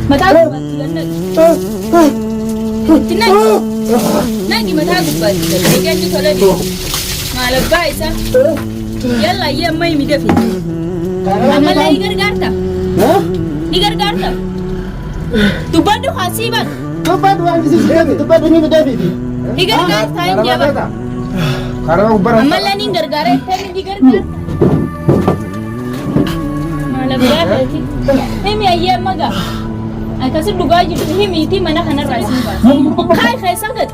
Mataa gubbaatti nagi mataa gubbaatti eegganni tola deemu maal abbaa isaa yalla yemma himi dafi ammallee ni gargaarta dubbadhu hasiiban dubbadhu waan disii dubbadhu ni dafi ni gargaarta hin jaba karama gubbara ammallee ni gargaara itti ni gargaarta maal abbaa himi ayyemma gaa akkasii dhugaa jirtu himiiti mana kanarraa isin baasa kai keessan gad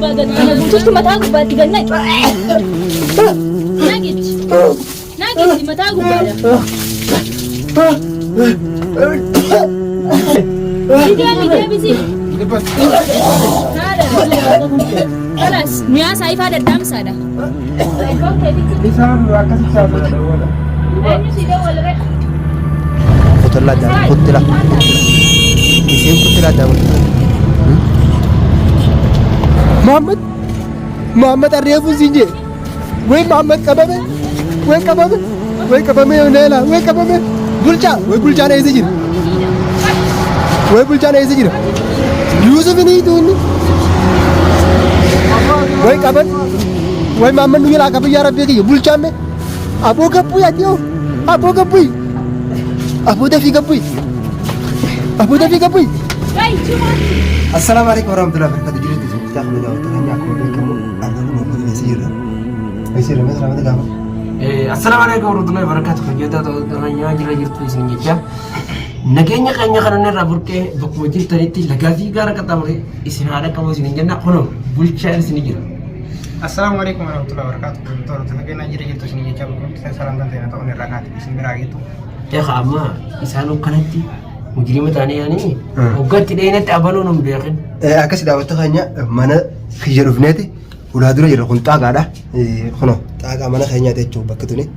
bagat kana guutuutti mataa gubbaatti gad naqi mataa gubbaadha deebisi kalas miyaa saayifaa daddaamsaadha isaan akkasii saafadha wala eenyu si dawwalre Kutila dah, kutila. Isim kutila dah. Muhammad Aryafu sinje. Wei Muhammad kabame. Wei kabame nela. Wei kabame. Bulcha na isi jir. Wei bulcha na isi jir. Yusuf ni itu ni. Wei kaban. Wei Muhammad nu yala kaban ya Rabbi ki bulcha me. Abu kapu ya tio. Abu kapu. Abu Dafi Gabui. Assalamualaikum warahmatullahi wabarakatuh. Jadi tu kita akan menjawab tanya aku kamu ada mau pergi Mesir. Mesir selamat kamu. Assalamualaikum warahmatullahi wabarakatuh. Kita tahu tanya jadi tu sini je. Nagenya kanya karena raburke bakmu jadi tadi lagafi gara kata boleh istirahat kamu sini jangan kono bulcha sini je. Assalamualaikum warahmatullahi wabarakatuh. Tahu nagenya jadi tu sini je. Saya salam dan tanya tahu nerakat di sini gitu. Ya kama isanu kanati mujrima tani yani ogatti deynati abanunum beeqin Akkas daawwattu keenya mana kiyya dhufneeti ulaa dura jirra kun xaaqaadha. Kuno xaaqaa mana keenyaati jechuudha bakka tuni.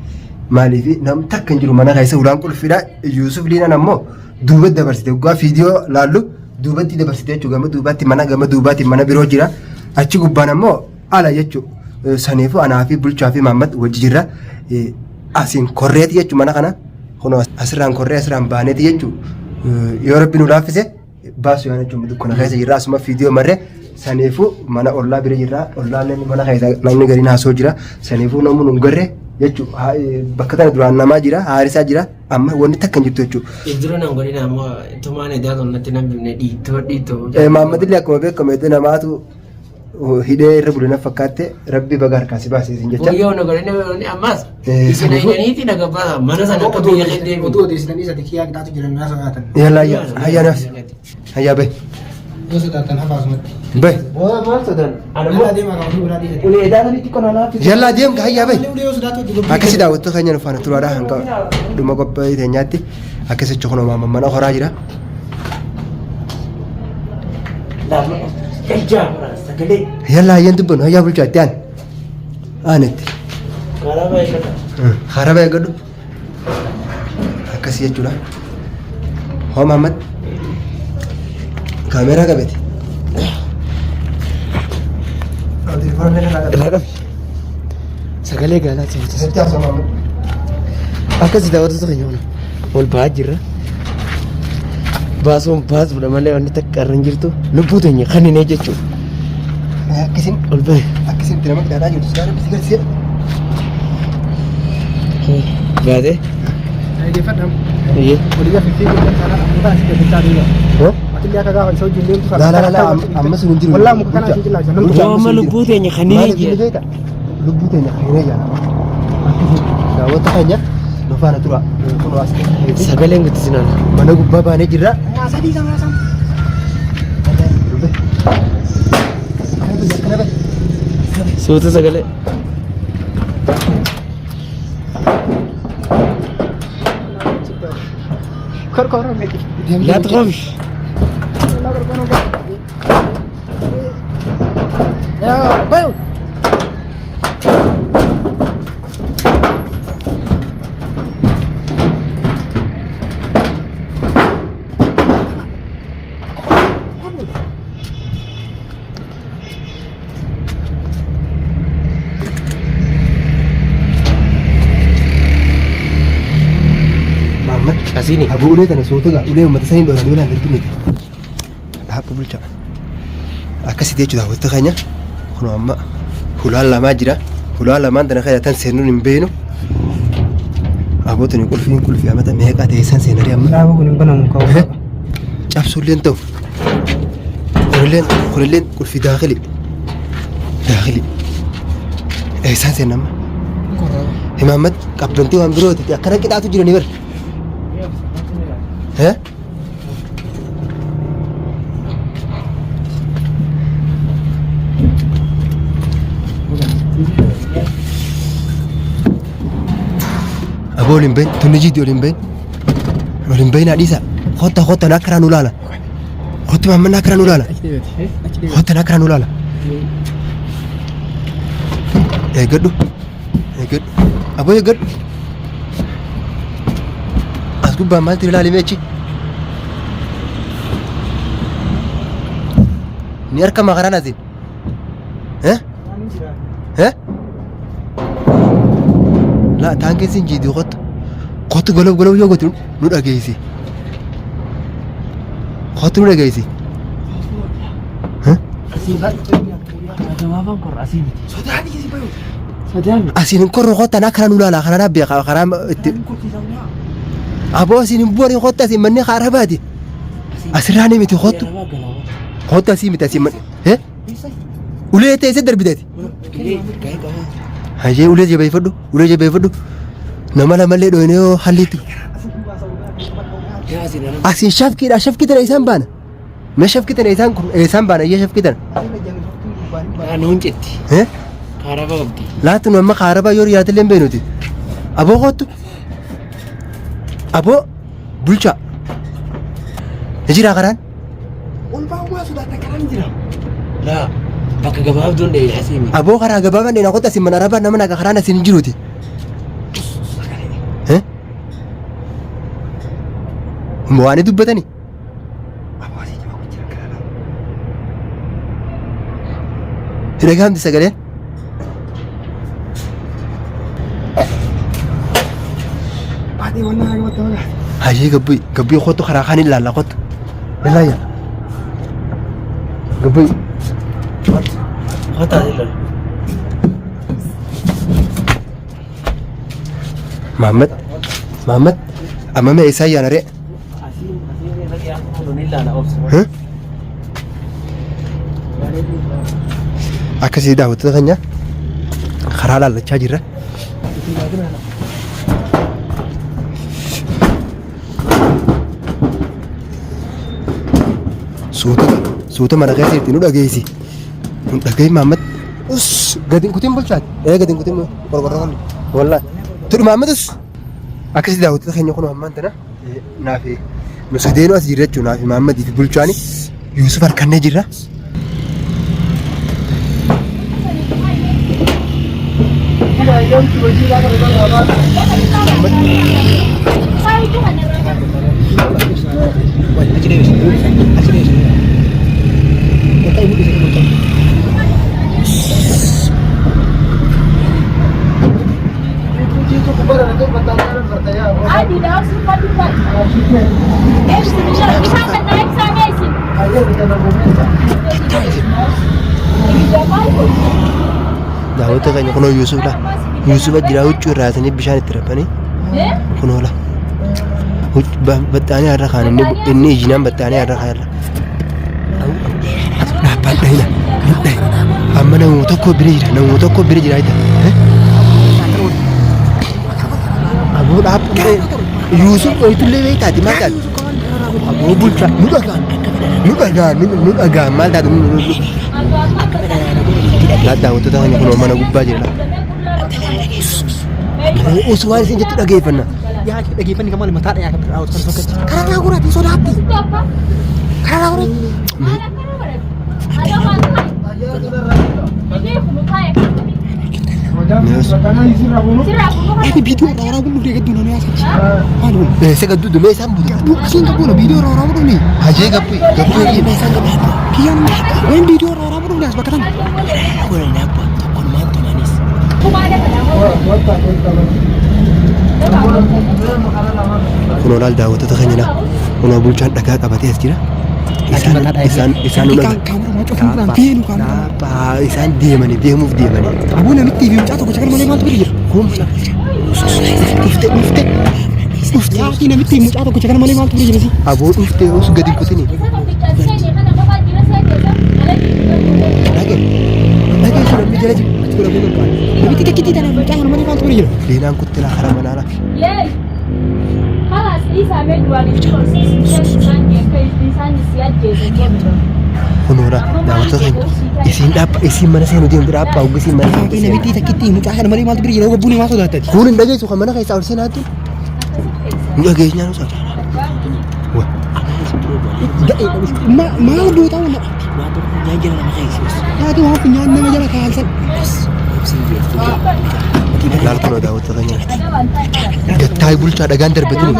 Maaliif nam takka hin jiru mana keessa ulaan qulfiidha. Yuusuf Liinaan ammoo duubatti dabarsite waggaa fiidiyoo laallu duubatti dabarsite jechuudha. Gama duubaatti mana biroo jira. Achi gubbaan ammoo ala jechuudha. Saniifuu anaa fi bulchaa fi Mahammad wajji jirra. Asiin korreeti jechuudha mana kana. Kuno asirraan korree asirraan baaneeti jechuudha. Yoo rabbi nu laaffise baasu yaana jechuudha. Dukkana keessa jirra asuma fiidiyoo marree. Saniifuu mana ollaa bira jirra. Ollaan mana keessa namni gariin haasoo jira. Saniifuu namni nu garree jechuudha. Bakka tana duraan namaa jira. Haarisaa jira. Amma wanti takka hin jirtu jechuudha. Iddoo nan godhin ammoo tumaan edaa tolnatti namni dhiitoo. Maammadillee akkuma beekamu edaa namaatu hidhee irra bulan fakkaatte rabbi baga harkaa si baasee isin jecha. Yoo na godhin ammas isin ayyaniiti nagabbaa mana sana akka biyya deemu. Otoo deessanii isa tikkiyaa qixaatu jiran naasa gaatan. Yalla hayyaa naaf hayyaa bahe. Yoo sodaatan hafaasumatti. Bahe. Maal sodan? Alaa deemaa qabu biraa dhiyeeti. Ulee edaa sanitti qonna laaffi. Yalla deem hayyaa bahe. Ulee yoo sodaatu itti gurgurtaa. Akkasii daawwattoota keenya nufaana turaadhaa hanga dhuma qophii teenyaatti akkasitti kunoo mana horaa jira. Yalla hayyaan dubbanu hayyaa bulchaa itti aanetti. Haraba eeggadhu. Akkasii jechuudha. Hoo Mahammad kaameeraa qabete. Irraa qabi. Sagalee gaalaa seensisa. Akkasii daawwattoota keenya ol ba'aa jirra. Baasuun baasuudha malee wanti takka irra hin jirtu lubbuu teenya kan hin jechuudha. Akkasiin ol bahe. Akkasiin itti nama qidaadaa jirtu sigaara bisi garsiisa. Baatee. Dhaggeeffadhaam. Iyyee. Waliin fiiggee guddaa taala mukaa asii gadi taa'ee jira. Atillee akka gaafa isa wajjin deemtu sana. Laa amma sun hin jiru. Wallaa muka kana asii jilaa jira. Amma lubbuu teenya kan hin jechuudha. Lubbuu teenya kan hin jechuudha. Daawwattoota keenya nufaana tura. Sagaleen guddisnaan. Mana gubbaa baanee jirra. Sadii sama sama. Suuta sagalee. Korkooroo meeqi? Laata qabish. Yaa bayu. Muhammad. Asini. Abu ulee tana sootaga ulee uummata sanii dholan yoo naan arginete. Dhaabba bulchaa. Akkasitti jechuudha wanta keenya kun amma hulaan lamaa jira. Hulaan lamaan tana fayyadatan seenuun hin beenu. Abootni qulfii amata meeqa ta'e san seenarii amma. Dhaabba kun hin banamu kaa'u. Cabsuulleen ta'u. Kunilleen qulfii daakili. Eessaan seenna amma. Himaammat qabbantii waan birooti akkana qixaatu jira ni bara. Aboo waliin bahin tunni jiitii waliin bahin haadhiisa hotta nakkaraan ulaala hotti maamman nakkaraan ulaala hotta nakkaraan ulaala eeggadhu aboo eeggadhu as gubbaan maaltu ilaalimee achi ni harkama karaan asin لا تانكي سنجي دي قط قلوب يو قط نودا جايسي قط نودا جايسي ها أسين كور قط أنا كرا نولا لا كرا نبي كرا أبو أسين بوري قط أسين مني خراباتي أسراني متي قط أسين متي أسين من ها وليه تيسدر بداتي Hajee ulee jabeeffadhu nama lamallee dhoonee halliitu asiin shafkitana isaan baana mee shafkitana isaan baana iyyee shafkitana nuun jetti kaaraba qabdi laatu nu amma kaaraba yoo riyaatillee hin beenuti aboo kottu aboo bulchaa ni jiraa karaan ol baa'umaa sodaata karaan jira laa bakka gabaabduun dheedha asiimi aboo karaa gabaabaan dheedha qotta asin mana arabaa nama naga karaan asin hin jiruuti waan dubbatani hidhagaamti sagaleen hajee gabbii kottu karaa kaan ilaalla kottu ilaaya gabbii Muhammad amma mee isaa yaana ree akkasii daawwattoota keenya karaa laallachaa jirra suuta mana keessatti nu dhageessi dhagahi Muhammad gadin kutin bulchaan gadin kutin qorqorroon wallahi turu Muhammadus akkasii daawwattoota keenya kun hammaan tana naafi nu sadeenu as jirra jechuun naafi Muhammadii fi bulchaani Yuusuf harkannee jirra. عادي ده اصلا ما بيبقى ايش مش عارف نايم ساميسي daawwattoota keenya kunoo Yuusufdha. Yuusufa jira huccuu irraa asanii bishaan itti rabbanii kunoola baxxaanii har'a kaan inni ijinaan baxxaanii har'a kaan irra dhaabbaan dhahina amma namuu tokko bira jira aboo dhaabba Yuusuf dhoytullee beektaati maal taati aboo bulchaa nu dhagaan maal taatu daawwattoota keenya kunoo mana gubbaa jirra osoo waan isin jettu dhageeffanna Dhaggeeffanni kan maali mataadha yaa kan raawwatu kan fakkaatu. Karaa naa goraati sodaatti. Karaa naa goraati. Ini video orang pun udah kedua nih asal. Aduh, saya kedua dulu saya butuh. Bukan tak boleh video orang pun nih. Aja gapi ini saya gapi. Kian, main video orang pun udah sebakatan. Aku udah dapat tokon mantu manis. Kun olaal daawwattoota keenyadha. Kun bulchaan dhagaa qabatee as jira. Isaan deemuuf deemanii. Aboo namitti fi mucaa tokko shakal malee maaltu bira jira? Dhufte. Yaaqii namitti fi mucaa tokko shakal malee maaltu bira jira? Aboo dhufte osoo gadi hin kutini. Dhagee sun namni jala jiru. Namitti kakkitii tanaaf mucaa kana malee maaltu bira jira? Leenaan kuttilaa karaa manaala. Kunuura daawwattoota keenya isiin mana seenu deemtu dhaabaa uggisiin mana seenu. Yaaqii namitti kakkitii mucaa kana malee maaltu bira jira? Gabbuun maa sodaattati? Kun hin dhageessu kan mana keessaa ol seenaatti. Hin dhageessu nyaanu isaa. Maal duutaa wala? Yaaqii waan funyaan nama jala kaalsan. Laal kunoo daawwattoota keenya. Gattaa'ee bulchaa dhagaan darbatini.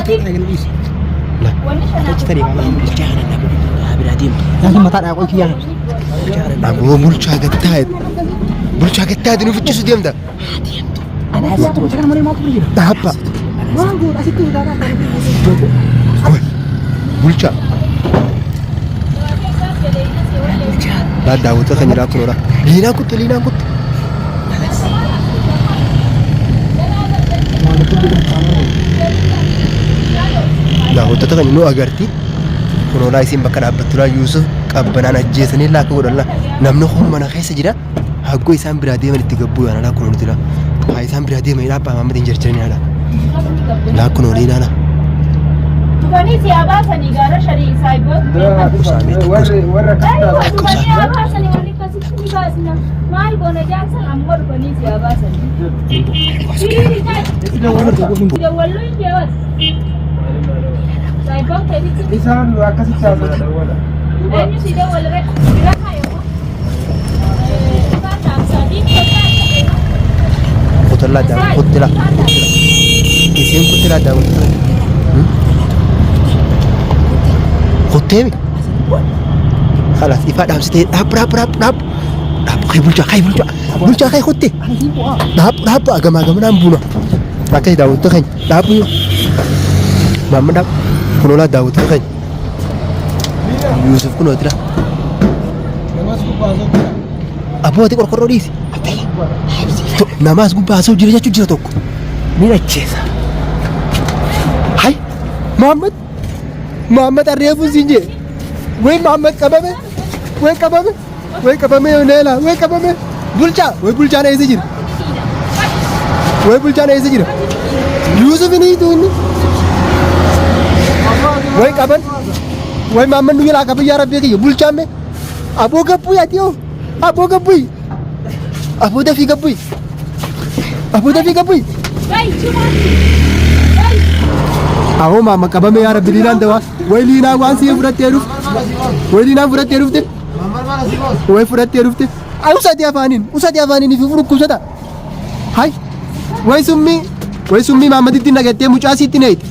Yaaqii mataa dhaaqoo kiyyaan. Aboo bulchaa gattaa'e. Bulchaa gattaa'e nuuf iccisu deemta. Dhaabba. Bulchaa. Laal daawwattoota keenya laal kunoodha. Liinaan kuttu. Daawwattoota keenya nu agarti. Kunoolaa isiin bakka dhaabbattulaa Yuusuf qabbanaan ajjeesanii laakka godhanla. Namni kun mana keessa jira. Haggoo isaan biraa deeman itti gabbuu yaanadha kunoolitidha. Haa isaan biraa deemanii dhaabbaa maammatiin jarjaranii haadha. Laa kunoolii naana. Tufanii siyaabaa sanii gaara sharii saayiboot. Warra baasanii warri akkasitti ni baasna. Maal goona jaarsan ammoo dhufanii siyaabaa sanii. Dawwalluu hin deewas. Saayiboot ta'etti. Isaan akkasitti haasa'u dawwala. Eenyu si dawwala rek bira kaayyoo. Kutilla daawwattoota kuttila. Isiin kuttila daawwattoota. Kutteemi. Khalas ifaa dhaamsitee dhaab. Kay bulchaa kay kutte. Dhaab agamaa buuna. Akka daawwattoota keenya dhaabu yoo. Maamma dhaab. Kunoolaa daawwattoota keenya. Yuusuf kunoo jira. Abbooti qorqorroo dhiisi. Namaas gubbaa haasa'u jira jechuun jira tokko. Ni dhacheessa. Hai Muhammad arreefuun siin jee. Wey Muhammad qabame. Neela. Wey qabame. Bulchaan eessa jira? Yuusuf ni hiitu inni. Wey qaban. Wey Muhammad nu jalaa qaban yaa rabbii kiyya. Bulchaan mee. Aboo gabbuu yaati yoo. Aboo gabbuu. Aboo dafii gabbuu. Ahoo maama qabame yaa rabbi liinaan dawaa. Way liinaa waan si'ee fudhattee dhufte. Way liinaan fudhattee dhufte. Way fudhattee dhufte. Usati afaaniin fi furukkusata. Hai. Way summii maamatitti nagattee mucaa siitti neeti.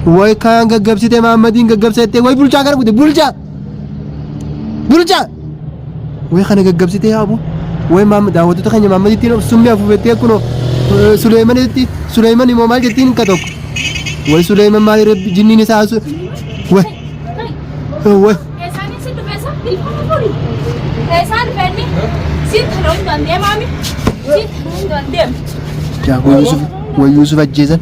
Way kaan gaggabsite maamadiin gaggabsattee way bulchaa kana bute bulchaa. Way kana gaggabsite yaabu. Way daawwattoota keenya maamaditti summii afuufattee kunoo. Suleyman immoo maal jettiin ka tokko. Way Suleyman maal irra jinniin isaa way. Way Yuusuf ajjeesan.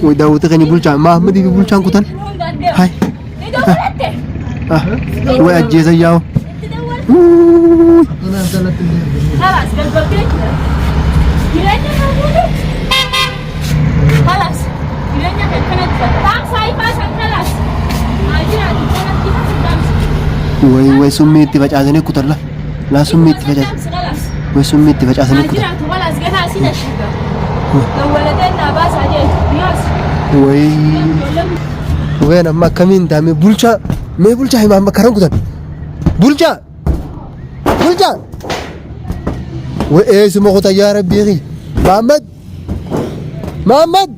Way daawwattoota keenya bulchaan Mahammadii fi bulchaan kutan. Hai. Way ajjeesan yaa'u. خلاص قلبك خلاص way summii itti facaasanii kutalla. Laa summii itti facaasanii. Way summii itti facaasanii kutalla. Way amma akkamiin taa'ame bulchaa mee bulchaa himaa amma karan kutan. Bulchaa. Way eesuma kutan yaa rabbii. Muhammad.